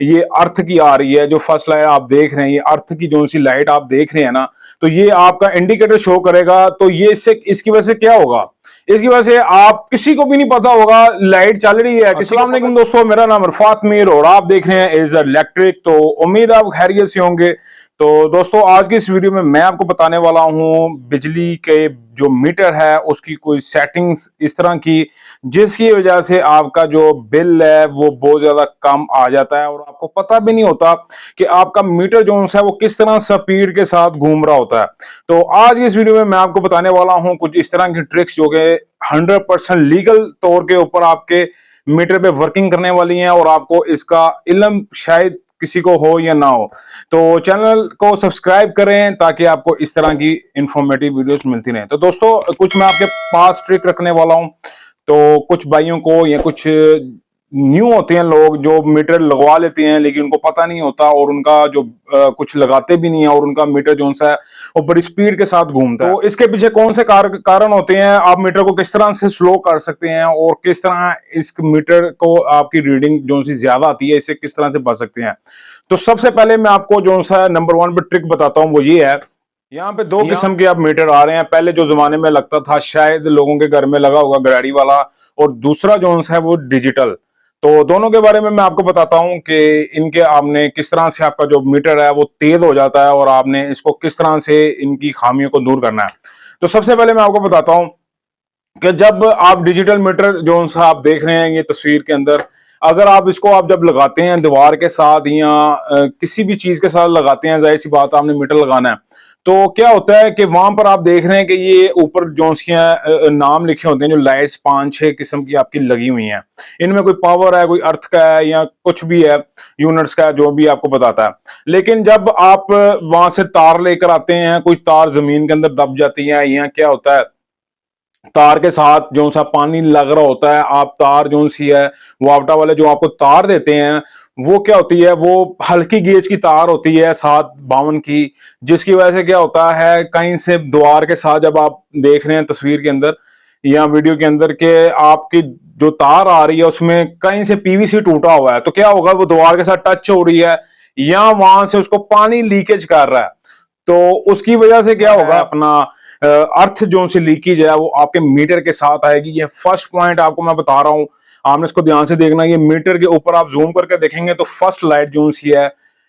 ये अर्थ की आ रही है, जो फर्स्ट लाइट आप देख रहे हैं, ये अर्थ की जो सी लाइट आप देख रहे हैं ना, तो ये आपका इंडिकेटर शो करेगा। तो ये इससे इसकी वजह से क्या होगा, इसकी वजह से आप किसी को भी नहीं पता होगा लाइट चल रही है। अस्सलाम वालेकुम दोस्तों, मेरा नाम इरफात मीर और आप देख रहे हैं एज इलेक्ट्रिक। तो उम्मीद आप खैरियत से होंगे। तो दोस्तों, आज की इस वीडियो में मैं आपको बताने वाला हूं बिजली के जो मीटर है उसकी कोई सेटिंग्स इस तरह की, जिसकी वजह से आपका जो बिल है वो बहुत ज्यादा कम आ जाता है और आपको पता भी नहीं होता कि आपका मीटर जो है वो किस तरह स्पीड के साथ घूम रहा होता है। तो आज की इस वीडियो में मैं आपको बताने वाला हूं कुछ इस तरह की ट्रिक्स जो कि 100% लीगल तौर के ऊपर आपके मीटर पे वर्किंग करने वाली हैं और आपको इसका इल्म शायद किसी को हो या ना हो। तो चैनल को सब्सक्राइब करें ताकि आपको इस तरह की इंफॉर्मेटिव वीडियोस मिलती रहें। तो दोस्तों, कुछ मैं आपके पास ट्रिक रखने वाला हूं। तो कुछ भाइयों को या कुछ न्यू होते हैं लोग जो मीटर लगवा लेते हैं लेकिन उनको पता नहीं होता और उनका जो कुछ लगाते भी नहीं है और उनका मीटर जो सा है वो बड़ी स्पीड के साथ घूमता है। तो इसके पीछे कौन से कारण होते हैं, आप मीटर को किस तरह से स्लो कर सकते हैं और किस तरह इस मीटर को आपकी रीडिंग जो सी ज्यादा आती है इससे किस तरह से बच सकते हैं। तो सबसे पहले मैं आपको जो सा नंबर 1 पे ट्रिक बताता हूँ वो ये है। यहाँ पे दो किस्म के आप मीटर आ रहे हैं। पहले जो जमाने में लगता था शायद लोगों के घर में लगा होगा गराड़ी वाला, और दूसरा जो है वो डिजिटल। तो दोनों के बारे में मैं आपको बताता हूं कि इनके आपने किस तरह से आपका जो मीटर है वो तेज हो जाता है और आपने इसको किस तरह से इनकी खामियों को दूर करना है। तो सबसे पहले मैं आपको बताता हूं कि जब आप डिजिटल मीटर जो सा आप देख रहे हैं ये तस्वीर के अंदर, अगर आप इसको आप जब लगाते हैं दीवार के साथ या किसी भी चीज के साथ लगाते हैं, जाहिर सी बात आपने मीटर लगाना है, तो क्या होता है कि वहां पर आप देख रहे हैं कि ये ऊपर जो नाम लिखे होते हैं, जो लाइट्स 5-6 किस्म की आपकी लगी हुई हैं। इनमें कोई पावर है, कोई अर्थ का है या कुछ भी है, यूनिट्स का है, जो भी आपको बताता है। लेकिन जब आप वहां से तार लेकर आते हैं, कोई तार जमीन के अंदर दब जाती है या क्या होता है, तार के साथ जो सा पानी लग रहा होता है, आप तार जो सी है वापटा वाले जो आपको तार देते हैं वो क्या होती है, वो हल्की गेज की तार होती है 752 की, जिसकी वजह से क्या होता है कहीं से द्वार के साथ जब आप देख रहे हैं तस्वीर के अंदर या वीडियो के अंदर के आपकी जो तार आ रही है उसमें कहीं से पीवीसी टूटा हुआ है, तो क्या होगा वो द्वार के साथ टच हो रही है या वहां से उसको पानी लीकेज कर रहा है। तो उसकी वजह से क्या होगा, अपना अर्थ जो से लीकेज है वो आपके मीटर के साथ आएगी। ये फर्स्ट पॉइंट आपको मैं बता रहा हूं, आपने इसको ध्यान से देखना। ये मीटर के ऊपर आप जूम करके देखेंगे तो फर्स्ट लाइट जो सी है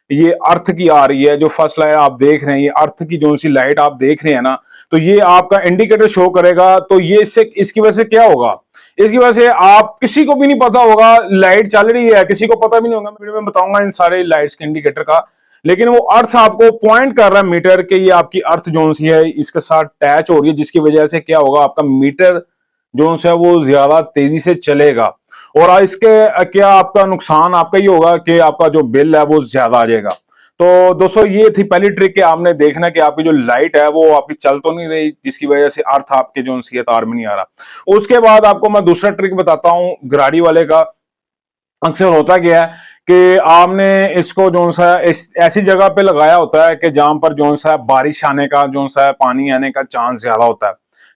ये अर्थ की आ रही है। जो फर्स्ट लाइट आप देख रहे हैं ये अर्थ की जो सी लाइट आप देख रहे हैं ना, तो ये आपका इंडिकेटर शो करेगा। तो ये इससे इसकी वजह से क्या होगा, इसकी वजह से आप किसी को भी नहीं पता होगा लाइट चल रही है, किसी को पता भी नहीं होगा। वीडियो में बताऊंगा इन सारे लाइट्स के इंडिकेटर का, लेकिन वो अर्थ आपको पॉइंट कर रहा है मीटर के, ये आपकी अर्थ जोन सी है इसके साथ अटैच हो रही है, जिसकी वजह से क्या होगा आपका मीटर जोन से वो ज्यादा तेजी से चलेगा। और इसके क्या आपका नुकसान आपका ये होगा कि आपका जो बिल है वो ज्यादा आ जाएगा। तो दोस्तों, ये थी पहली ट्रिक कि आपने देखना कि आपकी जो लाइट है वो आपकी चल तो नहीं रही, जिसकी वजह से अर्थ आपके जो सी तार में नहीं आ रहा। उसके बाद आपको मैं दूसरा ट्रिक बताता हूँ गराड़ी वाले का। अक्सर होता क्या है कि आपने इसको जो सा ऐसी जगह पे लगाया होता है कि जहां पर जो सा बारिश आने का जो सा पानी आने का चांस ज्यादा होता है।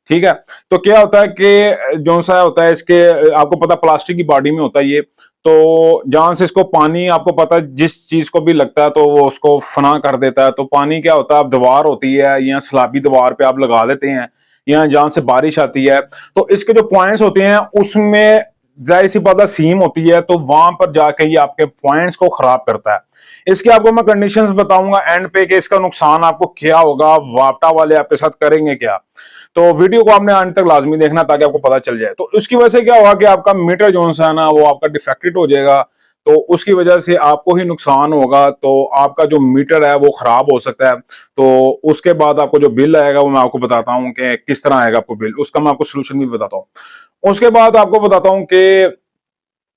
ठीक है, तो क्या होता है कि जो सा होता है इसके, आपको पता प्लास्टिक की बॉडी में होता है ये, तो जहां से इसको पानी आपको पता जिस चीज को भी लगता है तो वो उसको फना कर देता है। तो पानी क्या होता है, अब दीवार होती है या सलाबी दीवार पे आप लगा देते हैं या जहां से बारिश आती है, तो इसके जो पॉइंट्स होते हैं उसमें जाहिर सी बात सीम होती है, तो वहां पर जाके ये आपके पॉइंट्स को खराब करता है। इसके आपको मैं कंडीशंस बताऊंगा एंड पे कि इसका नुकसान आपको क्या होगा, वापटा वाले आपके साथ करेंगे क्या। तो वीडियो को आपने अंत तक लाजमी देखना ताकि आपको पता चल जाए। तो उसकी वजह से क्या होगा कि आपका मीटर जो है ना वो आपका डिफेक्टेड हो जाएगा, तो उसकी वजह से आपको ही नुकसान होगा। तो आपका जो मीटर है वो खराब हो सकता है। तो उसके बाद आपको जो बिल आएगा वो मैं आपको बताता हूँ कि किस तरह आएगा आपको बिल, उसका मैं आपको सोल्यूशन भी बताता हूँ। उसके बाद आपको बताता हूँ कि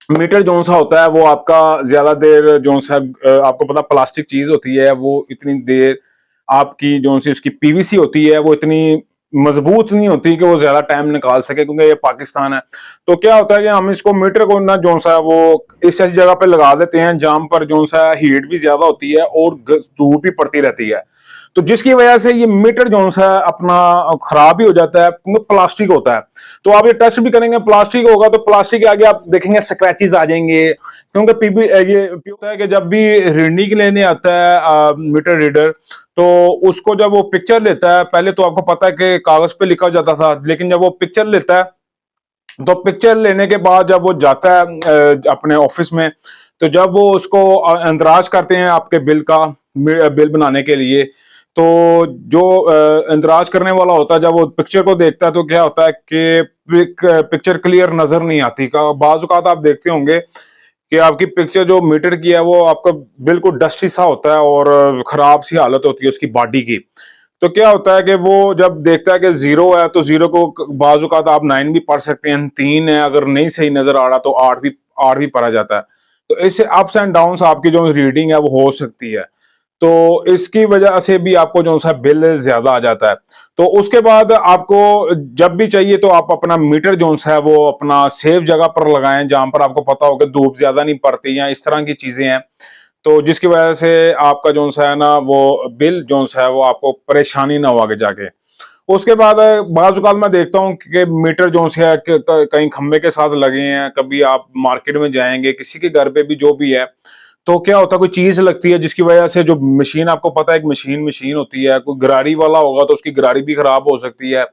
मीटर जो सा होता है वो आपका ज्यादा देर जो सा आपको पता प्लास्टिक चीज होती है, वो इतनी देर आपकी जो सी उसकी पीवीसी होती है वो इतनी मजबूत नहीं होती कि वो ज्यादा टाइम निकाल सके, क्योंकि ये पाकिस्तान है। तो क्या होता है कि हम इसको मीटर को ना जो सा वो इस ऐसी जगह पे लगा देते हैं जहां पर जो सा हीट भी ज्यादा होती है और धूप भी पड़ती रहती है। तो जिसकी वजह से ये मीटर जो है अपना खराब भी हो जाता है, क्योंकि प्लास्टिक होता है। तो आप ये टेस्ट भी करेंगे, प्लास्टिक होगा तो प्लास्टिक के आगे आप देखेंगे स्क्रैचेस आ जाएंगे, क्योंकि पीबी ये होता है कि जब भी रीडिंग लेने आता है मीटर रीडर, तो उसको जब वो पिक्चर लेता है, पहले तो आपको पता है कि कागज पे लिखा जाता था, लेकिन जब वो पिक्चर लेता है, तो पिक्चर लेने के बाद जब वो जाता है अपने ऑफिस में, तो जब वो उसको अंदराज करते हैं आपके बिल का, बिल बनाने के लिए, तो जो इंदराज करने वाला होता है, जब वो पिक्चर को देखता है तो क्या होता है कि पिक्चर क्लियर नजर नहीं आती। का बाज़ औक़ात आप देखते होंगे कि आपकी पिक्चर जो मीटर की है वो आपका बिल्कुल डस्टी सा होता है और खराब सी हालत होती है उसकी बॉडी की। तो क्या होता है कि वो जब देखता है कि जीरो है, तो जीरो को बाज़ औक़ात आप 9 भी पढ़ सकते हैं, 3 है, अगर नहीं सही नजर आ रहा तो 8 भी पढ़ा जाता है। तो इससे अप्स एंड डाउन्स आपकी जो रीडिंग है वो हो सकती है। तो इसकी वजह से भी आपको जो सा बिल ज्यादा आ जाता है। तो उसके बाद आपको जब भी चाहिए तो आप अपना मीटर जो है वो अपना सेफ जगह पर लगाएं, जहां पर आपको पता हो कि धूप ज्यादा नहीं पड़ती या इस तरह की चीजें हैं, तो जिसकी वजह से आपका जो है ना वो बिल जो है वो आपको परेशानी ना हो आगे जाके। उसके बाद बाज़ औक़ात मैं देखता हूँ कि मीटर जो है कहीं खंबे के साथ लगे हैं, कभी आप मार्केट में जाएंगे, किसी के घर पे भी जो भी है, तो क्या होता है कोई चीज लगती है जिसकी वजह से जो मशीन, आपको पता है एक मशीन मशीन होती है, कोई गरारी वाला होगा तो उसकी गरारी भी खराब हो सकती है।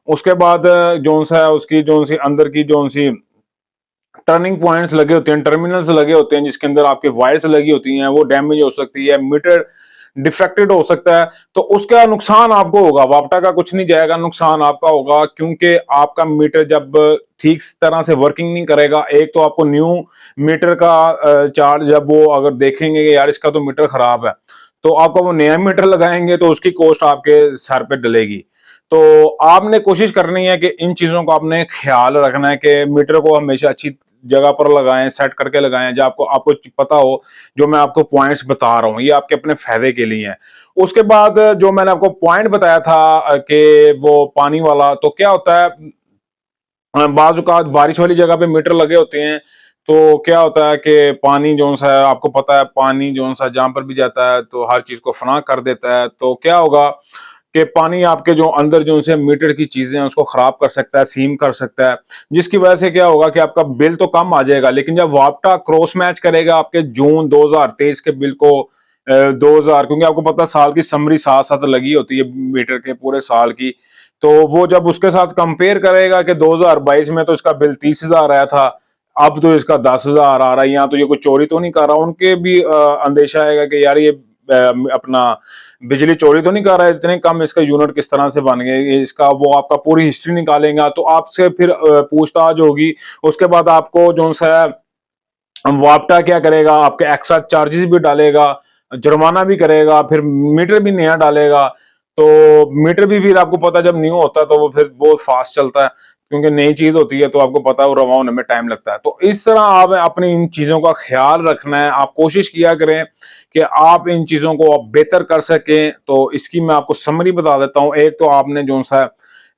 उसके बाद जो सा है उसकी जो सी अंदर की जो सी टर्निंग पॉइंट्स लगे होते हैं, टर्मिनल्स लगे होते हैं जिसके अंदर आपके वायर्स लगी होती हैं, वो डैमेज हो सकती है, मीटर डिफेक्टेड हो सकता है, तो उसका नुकसान आपको होगा, वापटा का कुछ नहीं जाएगा, नुकसान आपका होगा, क्योंकि आपका मीटर जब ठीक तरह से वर्किंग नहीं करेगा, एक तो आपको न्यू मीटर का चार्ज, जब वो अगर देखेंगे कि यार इसका तो मीटर खराब है, तो आपको वो नया मीटर लगाएंगे तो उसकी कॉस्ट आपके सर पे डलेगी। तो आपने कोशिश करनी है कि इन चीजों का आपने ख्याल रखना है कि मीटर को हमेशा अच्छी जगह पर लगाएं, सेट करके लगाएं, जब आपको आपको पता हो। जो मैं आपको पॉइंट्स बता रहा हूँ ये आपके अपने फायदे के लिए है। उसके बाद जो मैंने आपको पॉइंट बताया था कि वो पानी वाला, तो क्या होता है बाज़ औक़ात बारिश वाली जगह पे मीटर लगे होते हैं, तो क्या होता है कि पानी जो-सा है, आपको पता है पानी जो-सा जहाँ पर भी जाता है तो हर चीज़ को फना कर देता है। तो क्या होगा कि पानी आपके जो अंदर जो से मीटर की चीज़ें हैं उसको ख़राब कर सकता है, सीम कर सकता है, जिसकी वजह से क्या होगा कि आपका बिल तो कम आ जाएगा, लेकिन जब वापटा क्रॉस मैच करेगा आपके जून 2023 के बिल को 2000, क्योंकि आपको पता है साल की समरी साथ-साथ लगी होती है मीटर के पूरे साल की, तो वो जब उसके साथ कंपेयर करेगा कि 2022 में तो इसका बिल 30,000 आया था, अब तो इसका 10,000 आ रहा है, यहाँ तो ये कोई चोरी तो नहीं कर रहा, उनके भी अंदेशा आएगा कि यार ये अपना बिजली चोरी तो नहीं कर रहा है, इतने कम इसका यूनिट किस तरह से बन गए, इसका वो आपका पूरी हिस्ट्री निकालेगा, तो आपसे फिर पूछताछ होगी। उसके बाद आपको जो है वापटा क्या करेगा, आपके एक्स्ट्रा चार्जेस भी डालेगा, जुर्माना भी करेगा, फिर मीटर भी नया डालेगा। तो मीटर भी फिर आपको पता है जब न्यू होता है तो वो फिर बहुत फास्ट चलता है, क्योंकि नई चीज होती है तो आपको पता है वो रवा होने में टाइम लगता है। तो इस तरह आप अपनी इन चीजों का ख्याल रखना है, आप कोशिश किया करें कि आप इन चीजों को आप बेहतर कर सकें। तो इसकी मैं आपको समरी बता देता हूँ। एक तो आपने जो सा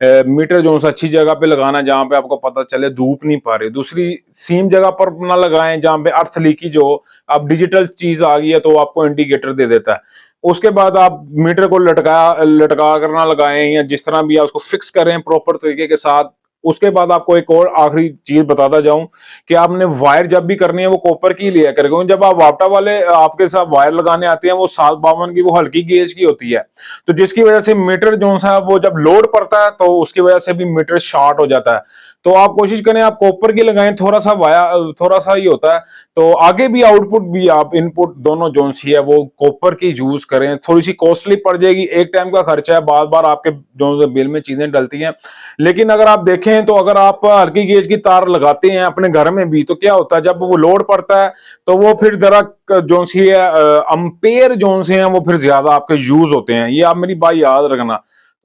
मीटर जो सा अच्छी जगह पे लगाना जहां पे आपको पता चले धूप नहीं पा रही। दूसरी, सीम जगह पर ना लगाएं जहां पे अर्थ लीकेज हो। अब डिजिटल चीज आ गई है तो आपको इंडिकेटर दे देता है। उसके बाद आप मीटर को लटका कर ना लगाएं, या जिस तरह भी आप उसको फिक्स करें प्रॉपर तरीके के साथ। उसके बाद आपको एक और आखिरी चीज बताता जाऊं कि आपने वायर जब भी करनी है वो कॉपर की लिया करें, क्योंकि जब आप वापटा वाले आपके साथ वायर लगाने आते हैं वो 752 की, वो हल्की गेज की होती है, तो जिसकी वजह से मीटर जो सा वो जब लोड पड़ता है तो उसकी वजह से भी मीटर शॉर्ट हो जाता है। तो आप कोशिश करें आप कॉपर की लगाएं, थोड़ा सा वायर थोड़ा सा ही होता है, तो आगे भी आउटपुट भी आप इनपुट दोनों जो सी है वो कॉपर की यूज करें। थोड़ी सी कॉस्टली पड़ जाएगी, एक टाइम का खर्चा है, बार बार आपके जो बिल में चीजें डलती हैं। लेकिन अगर आप देखें तो अगर आप हल्की गेज की तार लगाते हैं अपने घर में भी, तो क्या होता है जब वो लोड पड़ता है तो वो फिर जरा जो सी है अम्पेयर जो से हैं वो फिर ज्यादा आपके यूज होते हैं। ये आप मेरी बात याद रखना।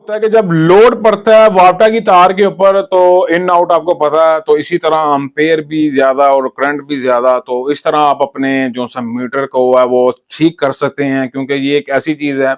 होता है कि जब लोड पड़ता है वापटा की तार के ऊपर तो इन आउट आपको पता है, तो इसी तरह अम्पेयर भी ज्यादा और करंट भी ज्यादा। तो इस तरह आप अपने जो सा मीटर को है वो ठीक कर सकते हैं, क्योंकि ये एक ऐसी चीज है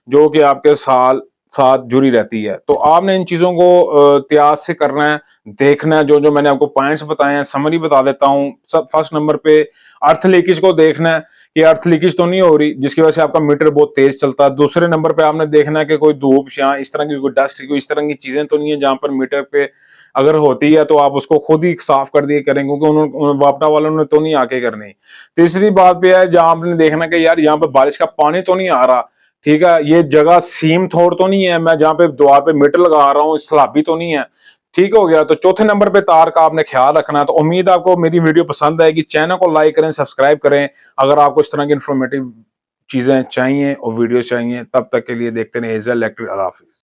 जो कि आपके साल साथ जुड़ी रहती है। तो आपने इन चीजों को त्याग से करना है, देखना है। जो जो मैंने आपको पॉइंट्स बताए हैं, समरी बता देता हूँ। सब फर्स्ट नंबर पे अर्थ लीकेज को देखना है कि अर्थ लीकेज तो नहीं हो रही, जिसकी वजह से आपका मीटर बहुत तेज चलता है। दूसरे नंबर पे आपने देखना है कि कोई धूप या इस तरह की कोई डस्ट, कोई इस तरह की चीजें तो नहीं है जहां पर मीटर पे अगर होती है तो आप उसको खुद ही साफ कर दिए करें, क्योंकि उन्होंने वापडा वालों ने तो नहीं आके करनी। तीसरी बात पे है जहां आपने देखना कि यार यहाँ पे बारिश का पानी तो नहीं आ रहा, ठीक है, ये जगह सीम थोड़ तो नहीं है, मैं जहां पे द्वार पे मीटर लगा रहा हूँ सलाबी तो नहीं है। ठीक हो गया। तो चौथे नंबर पे तार का आपने ख्याल रखना है। तो उम्मीद है आपको मेरी वीडियो पसंद आएगी। चैनल को लाइक करें, सब्सक्राइब करें। अगर आपको इस तरह की इंफॉर्मेटिव चीजें चाहिए और वीडियो चाहिए, तब तक के लिए देखते रहिए एज़ इलेक्ट्रिक। अल्लाह हाफिज।